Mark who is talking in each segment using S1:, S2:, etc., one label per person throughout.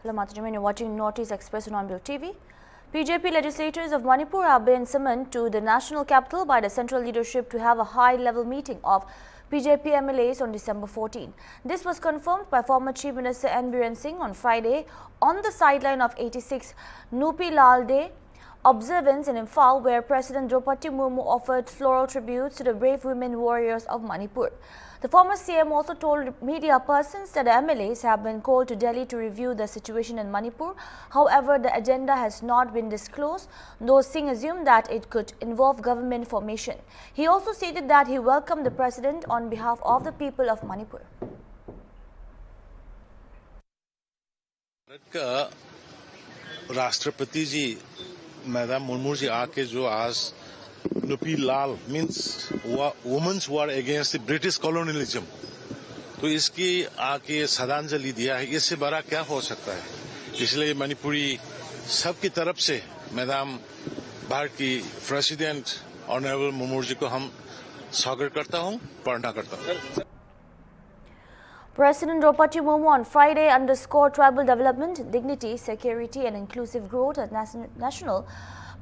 S1: Hello, Matajaman. You're watching Northeast Express on Onbill TV. BJP legislators of Manipur have been summoned to the national capital by the central leadership to have a high-level meeting of BJP MLAs on December 14. This was confirmed by former Chief Minister N. Biren Singh on Friday on the sideline of 86 Nupi Lal Day observance in Imphal, where President Draupadi Murmu offered floral tributes to the brave women warriors of Manipur. The former CM also told media persons that the MLAs have been called to Delhi to review the situation in Manipur. However, the agenda has not been disclosed, though Singh assumed that it could involve government formation. He also stated that he welcomed the president on behalf of the people of Manipur.
S2: राष्ट्रपति जी madam Murmu ji आके जो आज Nupi Lal means women's war against the British colonialism, तो इसकी आके श्रद्धांजलि दिया है। इससे बड़ा क्या हो सकता है? इसलिए मणिपुरी सबकी तरफ से मैडम भारत की प्रेसिडेंट ऑनरेबल मुर्मू जी को हम स्वागत करता हूं, प्रार्थना करता हूं।
S1: President Draupadi Murmu on Friday underscored tribal development, dignity, security and inclusive growth as national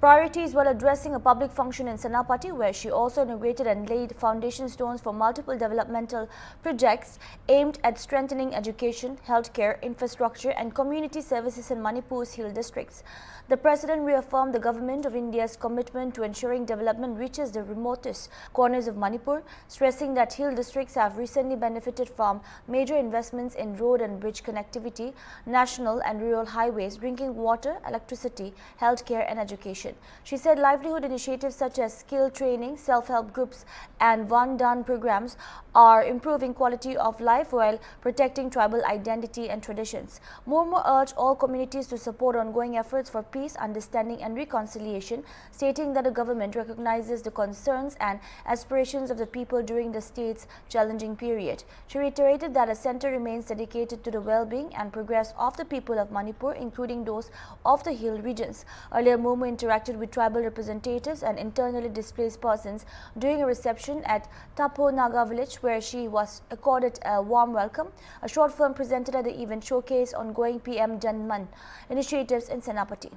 S1: priorities while addressing a public function in Senapati, where she also inaugurated and laid foundation stones for multiple developmental projects aimed at strengthening education, healthcare, infrastructure and community services in Manipur's hill districts. The President reaffirmed the Government of India's commitment to ensuring development reaches the remotest corners of Manipur, stressing that hill districts have recently benefited from major investments in road and bridge connectivity, national and rural highways, drinking water, electricity, healthcare and education. She said livelihood initiatives such as skill training, self-help groups and One Done programs are improving quality of life while protecting tribal identity and traditions. Murmu urged all communities to support ongoing efforts for peace, understanding and reconciliation, stating that the government recognizes the concerns and aspirations of the people during the state's challenging period. She reiterated that the centre remains dedicated to the well-being and progress of the people of Manipur, including those of the hill regions. Earlier, Murmu interacted with tribal representatives and internally displaced persons during a reception at Tapo Naga village, where she was accorded a warm welcome. A short film presented at the event showcased ongoing PM Jan Man initiatives in Senapati.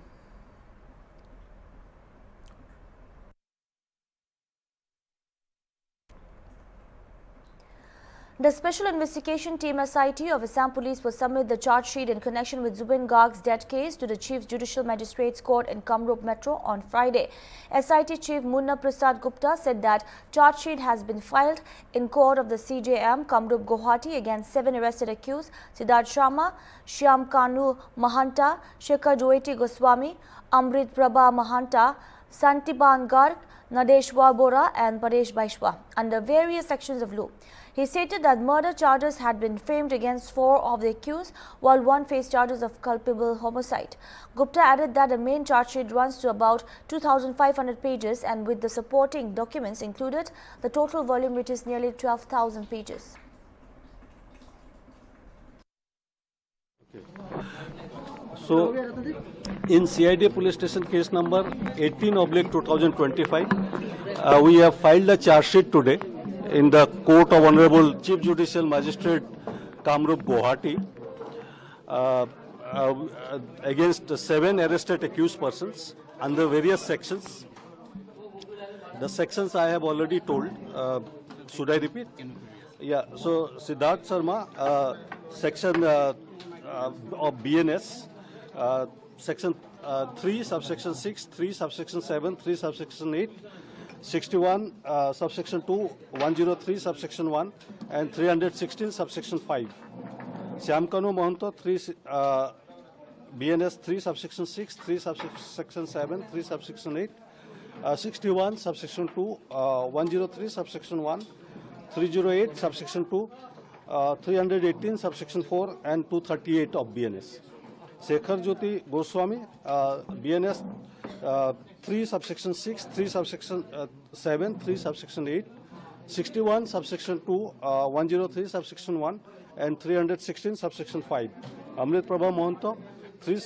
S1: The Special Investigation Team SIT of Assam Police will submit the charge sheet in connection with Zubin Garg's death case to the Chief Judicial Magistrates Court in Kamrup Metro on Friday. SIT Chief Munna Prasad Gupta said that charge sheet has been filed in court of the CJM Kamrup Guwahati against 7 arrested accused: Siddharth Sharma, Shyam Kanu Mahanta, Shekhar Doiti Goswami, Amrit Prabha Mahanta, Santiban Garg, Nadeshwar Bora and Paresh Baishwa under various sections of law. He stated that murder charges had been framed against 4 of the accused, while 1 faced charges of culpable homicide. Gupta added that the main charge sheet runs to about 2,500 pages, and with the supporting documents included, the total volume reaches nearly 12,000 pages.
S3: So, in CID police station case number 18/2025, we have filed a charge sheet today in the court of Honorable Chief Judicial Magistrate Kamrup Guwahati against 7 arrested accused persons under various sections. The sections I have already told. Should I repeat? Yeah. So Siddharth Sharma, section of BNS, section 3, subsection 6, 3, subsection 7, 3, subsection 8, 61, subsection 2, 103, subsection 1, and 316, subsection 5. Shyamkanu Mohanto, 3, BNS 3, subsection 6, 3, subsection 7, 3, subsection 8, 61, subsection 2, 103, subsection 1, 308, subsection 2, 318, subsection 4, and 238 of BNS. Shekhar Jyoti Goswami, BNS 3 subsection 6, 3 subsection 7, 3 subsection 8, 61 subsection 2, 103 subsection 1, and 316 subsection 5. Amrit Prabha Mohanto, 3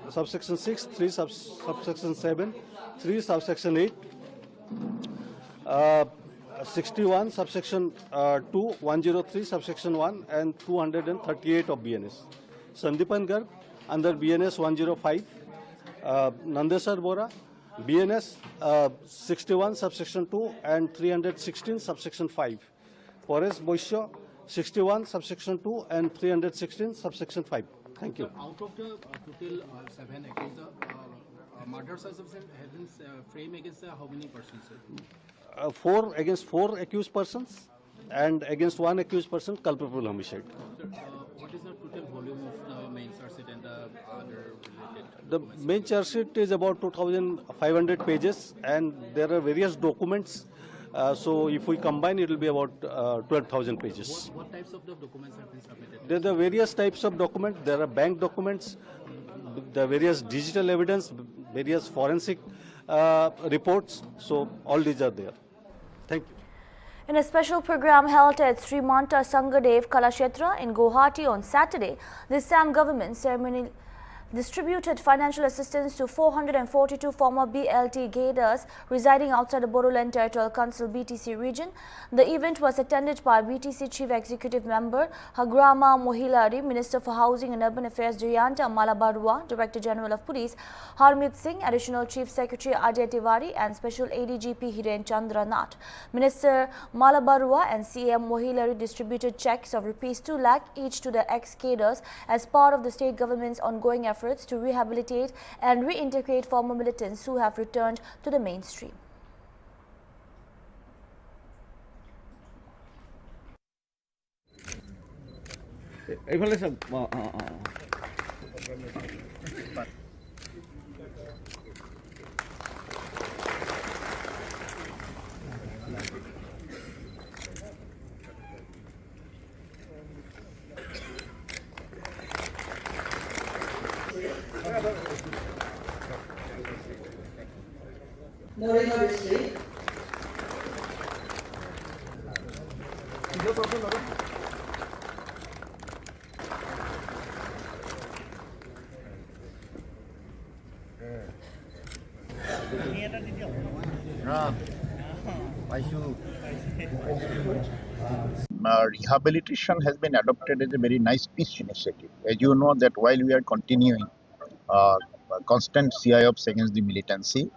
S3: subsection 6, 3 subsection 7, 3 subsection 8, 61 subsection 2, 103 subsection 1, and 238 of BNS. Sandipan Garg under BNS 105, Nandesar Bora, BNS 61 subsection 2 and 316 subsection 5. Paresh Boisyo 61 subsection 2 and 316 subsection 5. Thank you.
S4: Out of the total 7 accused, murders have been framed against how many persons?
S3: 4 against 4 accused persons and against 1 accused person culpable homicide.
S4: Sir, what is the total volume of the main charge sheet and the other related?
S3: The main charge sheet is about 2,500 pages and there are various documents. So if we combine, it will be about 12,000 pages.
S4: What types of the documents have been submitted?
S3: There are various types of documents. There are bank documents, there are various digital evidence, various forensic reports. So all these are there. Thank you.
S1: In a special program held at Sri Manta Sangadev Kalakshetra in Guwahati on Saturday, the Assam government ceremonially distributed financial assistance to 442 former BLT cadres residing outside the Bodoland Territorial Council BTC region. The event was attended by BTC Chief Executive Member Hagrama Mohilari, Minister for Housing and Urban Affairs Jayanta Malabarua, Director General of Police Harmeet Singh, Additional Chief Secretary Ajay Tiwari and Special ADGP Hiren Chandra Nath. Minister Malabarua and CM Mohilari distributed checks of Rs 2 lakh each to the ex-cadres as part of the state government's ongoing efforts to rehabilitate and reintegrate former militants who have returned to the mainstream.
S5: Morena district.
S6: Rehabilitation has been adopted as a very nice peace initiative. As you know that while we are continuing constant CIOPs against the militancy,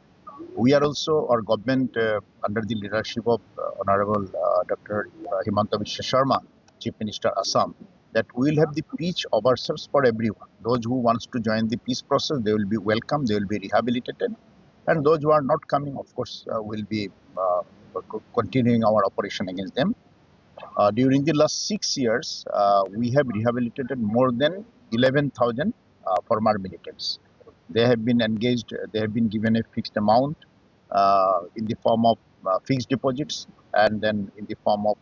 S6: we are also, our government under the leadership of Honorable Dr. Himanta Biswa Sharma, Chief Minister Assam, that we will have the peace officers for everyone. Those who wants to join the peace process, they will be welcome, they will be rehabilitated. And those who are not coming, of course, will be continuing our operation against them. During the last 6 years, we have rehabilitated more than 11,000 former militants. They have been engaged, they have been given a fixed amount in the form of fixed deposits and then in the form of,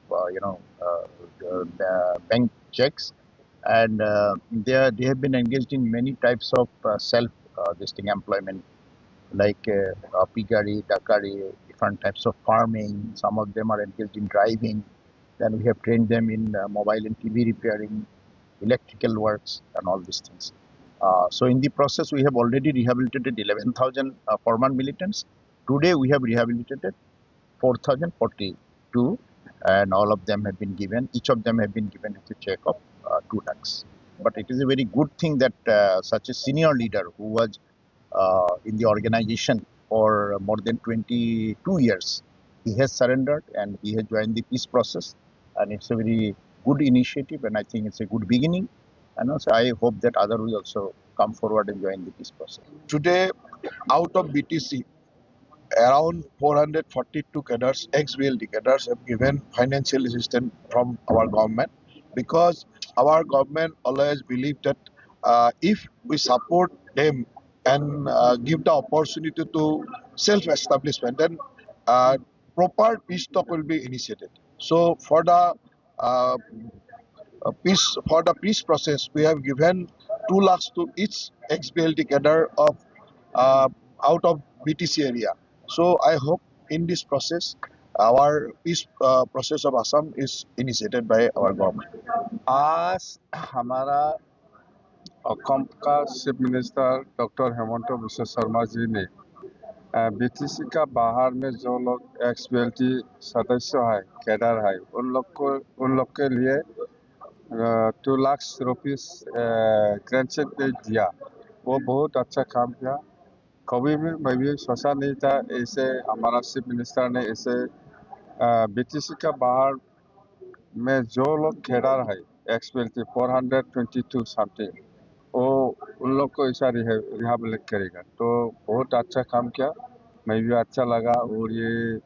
S6: bank checks. And they have been engaged in many types of employment like piggery, duckery, different types of farming. Some of them are engaged in driving. Then we have trained them in mobile and TV repairing, electrical works and all these things. So in the process, we have already rehabilitated 11,000 former militants. Today we have rehabilitated 4,042 and all of them have been given, each of them have been given a check of 2 lakhs. But it is a very good thing that such a senior leader who was in the organization for more than 22 years, he has surrendered and he has joined the peace process, and it's a very good initiative and I think it's a good beginning, and also I hope that others will also come forward and join the peace process.
S7: Today, out of BTC, around 442 cadres, ex-BLT cadres, have given financial assistance from our government, because our government always believed that if we support them and give the opportunity to self-establishment, then proper peace talk will be initiated. So for the peace process, we have given 2 lakhs to each ex-BLT cadre of out of BTC area. So I hope in this process, our peace process of Assam is initiated by our government.
S8: आज हमारा असम का chief minister doctor Himanta Biswa Sarma ji ने BTC का बाहर में जो लोग x BLT सदस्य है, कैडर है, उन लोग के लिए 2 लाख रुपीस ग्रैंड चेक दे दिया। वो बहुत अच्छा काम किया। कभी भी मैं भी सोचा नहीं था ऐसे हमारा चीफ मिनिस्टर ने ऐसे बीटीसी का बाहर में जो लोग खेड़ा है एक्सपेल्टी 422 समथिंग, वो उन लोग को ऐसा रिहेबिलिट करेगा। तो बहुत अच्छा काम किया, मैं भी अच्छा लगा। और ये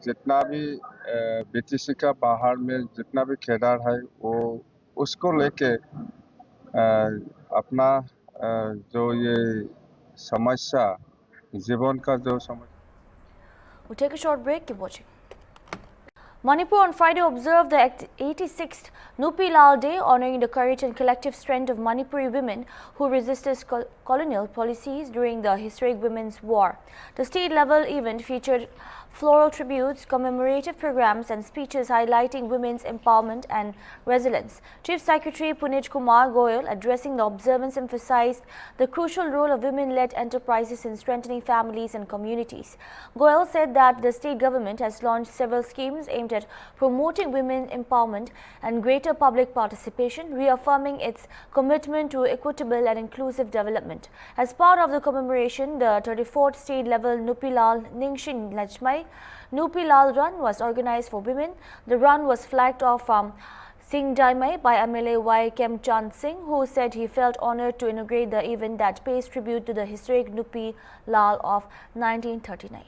S8: जितना भी बीटीसी का बाहर में जितना भी खेड़ा है वो उसको लेके अपना जो ये समस्या जीवन का जो समस्या।
S1: We'll take a short break. Keep watching. Manipur on Friday observed the 86th Nupi Lal Day, honouring the courage and collective strength of Manipuri women who resisted colonial policies during the historic Women's War. The state-level event featured floral tributes, commemorative programs and speeches highlighting women's empowerment and resilience. Chief Secretary Puneet Kumar Goyal, addressing the observance, emphasized the crucial role of women-led enterprises in strengthening families and communities. Goyal said that the state government has launched several schemes aimed at promoting women empowerment and greater public participation, reaffirming its commitment to equitable and inclusive development. As part of the commemoration, the 34th state-level Nupi Lal Ningshin Lachmai Nupi Lal Run was organized for women. The run was flagged off from Singdaimai by MLA Y. Kemchand Singh, who said he felt honored to inaugurate the event that pays tribute to the historic Nupi Lal of 1939.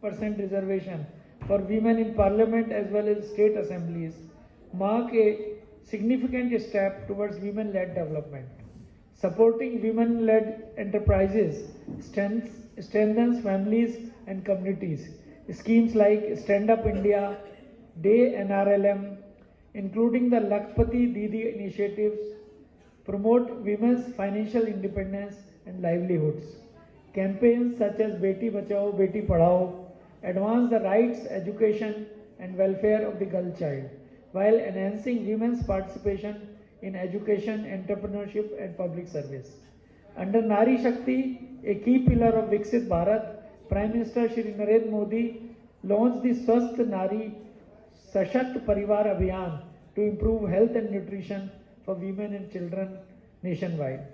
S5: % reservation for women in parliament as well as state assemblies mark a significant step towards women-led development. Supporting women-led enterprises strengthens families and communities. Schemes like Stand Up India, Day NRLM, including the Lakpati Didi initiatives, promote women's financial independence and livelihoods. Campaigns such as Beti Bachao, Beti Padhao advance the rights, education and welfare of the girl child, while enhancing women's participation in education, entrepreneurship and public service. Under Nari Shakti, a key pillar of Viksit Bharat, Prime Minister Shri Narendra Modi launched the Swasth Nari Sashakt Parivar Abhiyan to improve health and nutrition for women and children nationwide.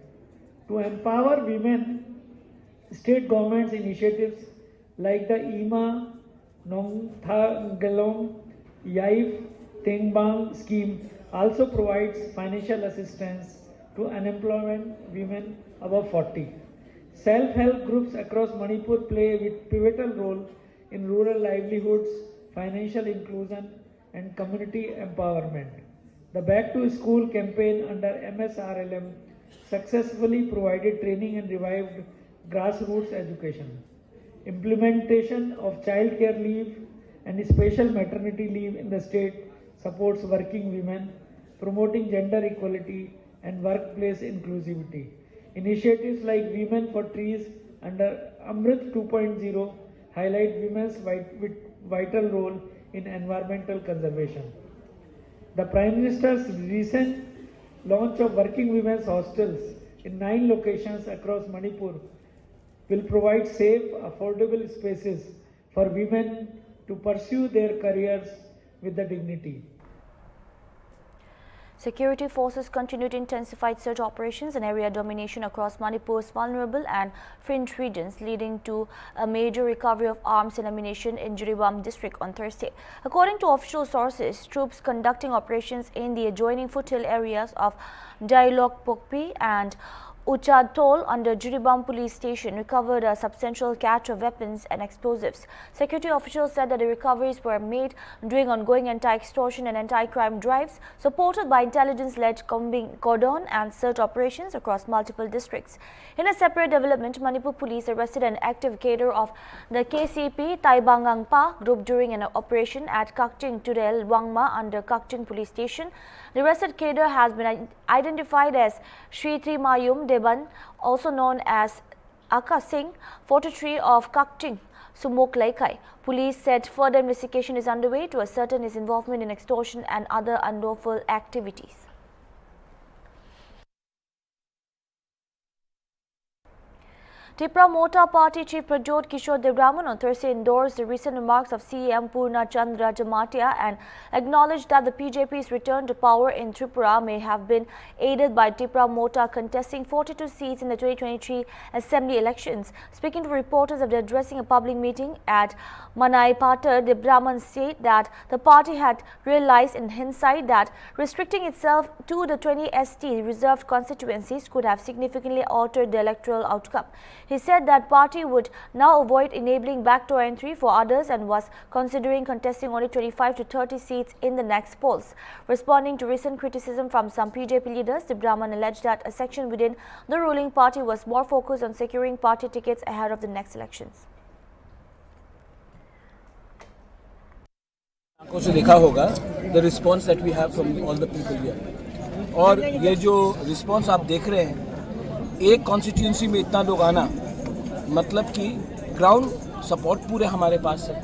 S5: To empower women, state governments initiatives like the IMA Nongthagalong Yaif Tengbang scheme also provides financial assistance to unemployed women above 40. Self-help groups across Manipur play a pivotal role in rural livelihoods, financial inclusion and community empowerment. The Back to School campaign under MSRLM successfully provided training and revived grassroots education. Implementation of child care leave and special maternity leave in the state supports working women, promoting gender equality and workplace inclusivity. Initiatives like Women for Trees under Amrit 2.0 highlight women's vital role in environmental conservation. The Prime Minister's recent launch of working women's hostels in 9 locations across Manipur will provide safe, affordable spaces for women to pursue their careers with the dignity.
S1: Security forces continue to intensify search operations and area domination across Manipur's vulnerable and fringe regions, leading to a major recovery of arms and ammunition in Jiribam district on Thursday. According to official sources, troops conducting operations in the adjoining foothill areas of Dialog Pokpi and Uchadtol under Jiribam police station recovered a substantial catch of weapons and explosives. Security officials said that the recoveries were made during ongoing anti-extortion and anti-crime drives supported by intelligence-led cordon and search operations across multiple districts. In a separate development, Manipur police arrested an active cadre of the KCP Taibangang Pa group during an operation at Kakching Turel Wangma under Kakching police station. The arrested cadre has been identified as Shri Trimayum Deban, also known as Aka Singh, 43 of Kakching, Sumok Laikai. Police said further investigation is underway to ascertain his involvement in extortion and other unlawful activities. Tipra Mota Party Chief Prajot Kishore Debraman on Thursday endorsed the recent remarks of CM Purna Chandra Jamatia and acknowledged that the BJP's return to power in Tripura may have been aided by Tipra Mota contesting 42 seats in the 2023 Assembly elections. Speaking to reporters after addressing a public meeting at Manai Patar, Debraman said that the party had realized in hindsight that restricting itself to the 20 ST reserved constituencies could have significantly altered the electoral outcome. He said that party would now avoid enabling backdoor entry for others and was considering contesting only 25 to 30 seats in the next polls. Responding to recent criticism from some BJP leaders, Debraman alleged that a section within the ruling party was more focused on securing party tickets ahead of the next elections.
S9: आंखों से देखा होगा the response that we have from all the people here. और ये जो response आप देख रहे हैं, एक कॉन्स्टिट्यूंसी में इतना लोग आना मतलब कि ग्राउंड सपोर्ट पूरे हमारे पास है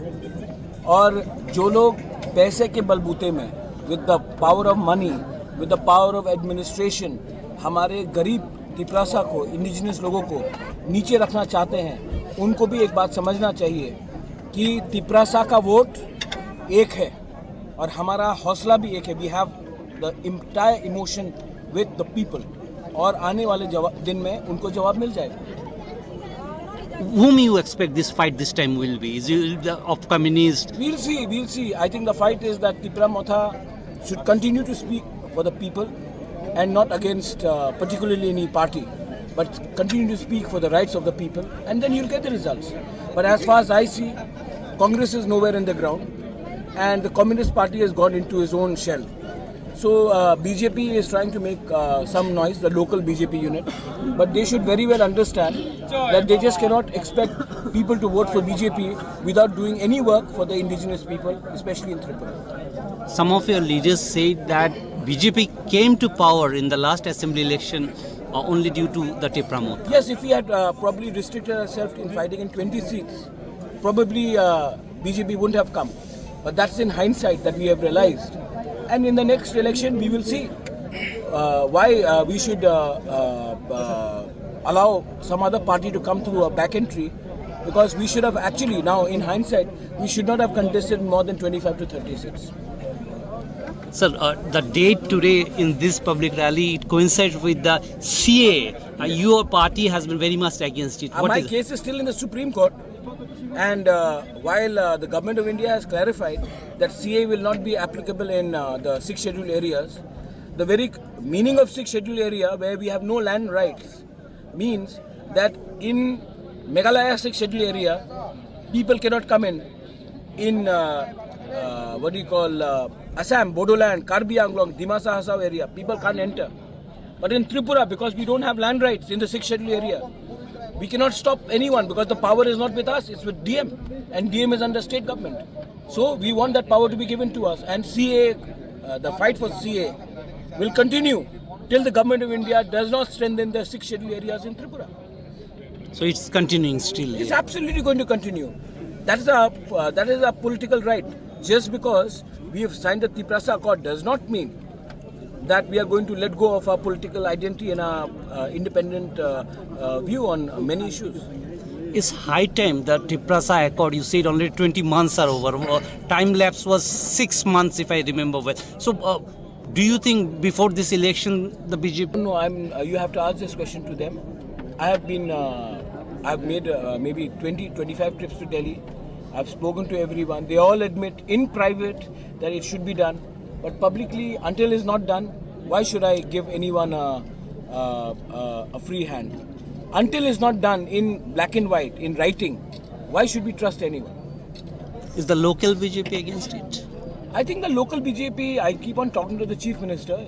S9: और जो लोग पैसे के बलबूते में with the power of money with the power of administration हमारे गरीब तिपरासा को इंडिजिनस लोगों को नीचे रखना चाहते हैं, उनको भी एक बात समझना चाहिए कि तिपरासा का वोट एक है और हमारा हौसला भी एक है. We have the entire emotion with the people और आने वाले दिन में उनको जवाब मिल जाएगा.
S10: Whom you expect this fight this time will be? Is it the of communist?
S9: We'll see. I think the fight is that Tipra Mota should continue to speak for the people and not against particularly any party, but continue to speak for the rights of the people, and then you'll get the results. But as far as I see, Congress is nowhere in the ground, and the Communist Party has gone into his own shell. So BJP is trying to make some noise, the local BJP unit, but they should very well understand that they just cannot expect people to vote for BJP without doing any work for the indigenous people, especially in Tripura.
S10: Some of your leaders said that BJP came to power in the last assembly election only due to the Tipra Mota.
S9: Yes, if we had probably restricted ourselves in fighting in 20 seats, probably BJP wouldn't have come. But that's in hindsight that we have realized. And in the next election, we will see why we should allow some other party to come through a back entry, because we should have actually, now in hindsight, we should not have contested more than 25 to 30 seats.
S10: Sir, the date today in this public rally, it coincides with the CA. Your party has been very much against it.
S9: My case is still in the Supreme Court. And while the government of India has clarified that CA will not be applicable in the 6 scheduled areas, the very meaning of 6 scheduled area where we have no land rights means that in Meghalaya 6 scheduled area, people cannot come in Assam, Bodoland, Karbi Anglong, Dimasa Hasao area, people can't enter. But in Tripura, because we don't have land rights in the 6 scheduled area, we cannot stop anyone because the power is not with us, it's with DM, and DM is under state government. So we want that power to be given to us, and CA, the fight for CA will continue till the government of India does not strengthen the 6 scheduled areas in Tripura.
S10: So it's continuing still.
S9: It's absolutely going to continue. That is a political right. Just because we have signed the Tiprasa Accord does not mean that we are going to let go of our political identity and our independent view on many issues.
S10: It's high time the Tiprasa Accord, you said only 20 months are over. Time lapse was 6 months if I remember well. So do you think before this election the BJP...
S9: No, you have to ask this question to them. I've made maybe 20-25 trips to Delhi. I've spoken to everyone. They all admit in private that it should be done. But publicly, until it's not done, why should I give anyone a free hand? Until it's not done in black and white, in writing, why should we trust anyone?
S10: Is the local BJP against it?
S9: I think the local BJP, I keep on talking to the Chief Minister.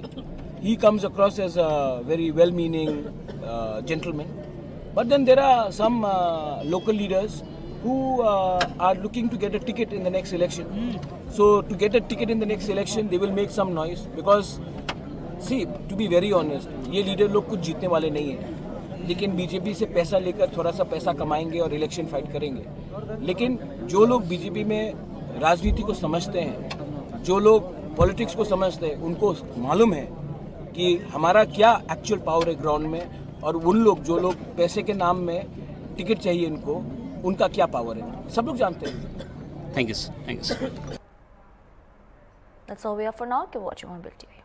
S9: He comes across as a very well-meaning gentleman. But then there are some local leaders who are looking to get a ticket in the next election. So to get a ticket in the next election, they will make some noise because, see, to be very honest, ये leader लोग कुछ जीतने वाले नहीं हैं, लेकिन BJP से पैसा लेकर थोड़ा सा पैसा कमाएंगे और इलेक्शन फाइट करेंगे. लेकिन जो लोग बीजेपी में राजनीति को समझते हैं, जो लोग पॉलिटिक्स को समझते हैं, उनको मालूम है कि हमारा क्या एक्चुअल पावर है ग्राउंड में, और उन लोग जो लोग पैसे के नाम में टिकट चाहिए इनको, उनका क्या पावर है, सब लोग जानते हैं।
S10: Thank you, sir. Thank you, sir.
S1: That's all we have for now. Keep watching on Bill TV.